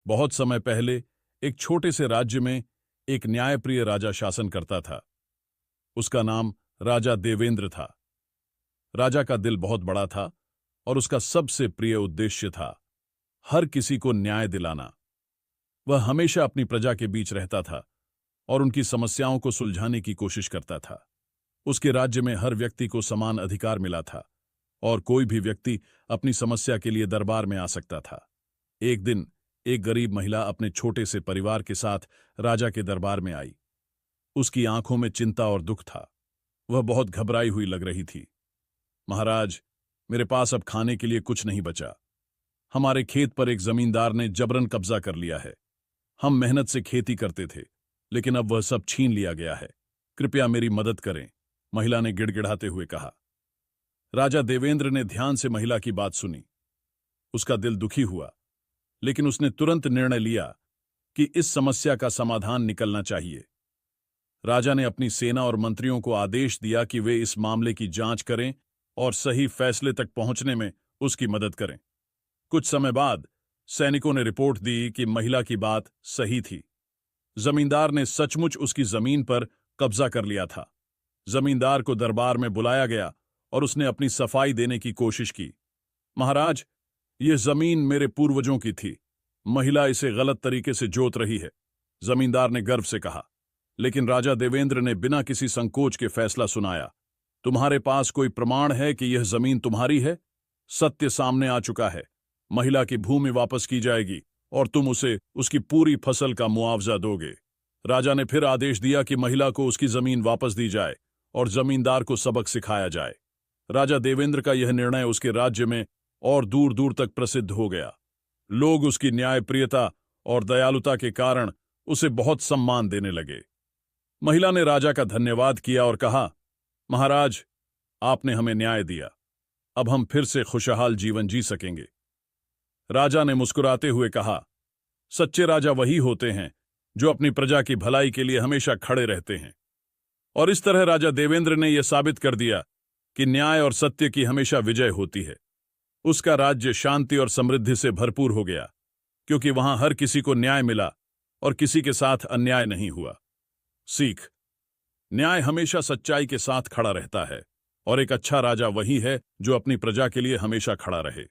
बहुत समय पहले एक छोटे से राज्य में एक न्यायप्रिय राजा शासन करता था। उसका नाम राजा देवेंद्र था। राजा का दिल बहुत बड़ा था और उसका सबसे प्रिय उद्देश्य था हर किसी को न्याय दिलाना। वह हमेशा अपनी प्रजा के बीच रहता था और उनकी समस्याओं को सुलझाने की कोशिश करता था। उसके राज्य में हर व्यक्ति को समान अधिकार मिला था और कोई भी व्यक्ति अपनी समस्या के लिए दरबार में आ सकता था। एक दिन एक गरीब महिला अपने छोटे से परिवार के साथ राजा के दरबार में आई। उसकी आंखों में चिंता और दुख था। वह बहुत घबराई हुई लग रही थी। महाराज, मेरे पास अब खाने के लिए कुछ नहीं बचा। हमारे खेत पर एक जमींदार ने जबरन कब्जा कर लिया है। हम मेहनत से खेती करते थे, लेकिन अब वह सब छीन लिया गया है। कृपया मेरी मदद करें, महिला ने गिड़गिड़ाते हुए कहा। राजा देवेंद्र ने ध्यान से महिला की बात सुनी। उसका दिल दुखी हुआ, लेकिन उसने तुरंत निर्णय लिया कि इस समस्या का समाधान निकलना चाहिए। राजा ने अपनी सेना और मंत्रियों को आदेश दिया कि वे इस मामले की जांच करें और सही फैसले तक पहुंचने में उसकी मदद करें। कुछ समय बाद सैनिकों ने रिपोर्ट दी कि महिला की बात सही थी। जमींदार ने सचमुच उसकी जमीन पर कब्जा कर लिया था। जमींदार को दरबार में बुलाया गया और उसने अपनी सफाई देने की कोशिश की। महाराज, यह जमीन मेरे पूर्वजों की थी। महिला इसे गलत तरीके से जोत रही है, जमींदार ने गर्व से कहा। लेकिन राजा देवेंद्र ने बिना किसी संकोच के फैसला सुनाया। तुम्हारे पास कोई प्रमाण है कि यह जमीन तुम्हारी है? सत्य सामने आ चुका है। महिला की भूमि वापस की जाएगी और तुम उसे उसकी पूरी फसल का मुआवजा दोगे। राजा ने फिर आदेश दिया कि महिला को उसकी जमीन वापस दी जाए और जमींदार को सबक सिखाया जाए। राजा देवेंद्र का यह निर्णय उसके राज्य में और दूर दूर तक प्रसिद्ध हो गया। लोग उसकी न्यायप्रियता और दयालुता के कारण उसे बहुत सम्मान देने लगे। महिला ने राजा का धन्यवाद किया और कहा, महाराज, आपने हमें न्याय दिया। अब हम फिर से खुशहाल जीवन जी सकेंगे। राजा ने मुस्कुराते हुए कहा, सच्चे राजा वही होते हैं जो अपनी प्रजा की भलाई के लिए हमेशा खड़े रहते हैं। और इस तरह राजा देवेंद्र ने यह साबित कर दिया कि न्याय और सत्य की हमेशा विजय होती है। उसका राज्य शांति और समृद्धि से भरपूर हो गया, क्योंकि वहां हर किसी को न्याय मिला और किसी के साथ अन्याय नहीं हुआ। सीख: न्याय हमेशा सच्चाई के साथ खड़ा रहता है और एक अच्छा राजा वही है जो अपनी प्रजा के लिए हमेशा खड़ा रहे।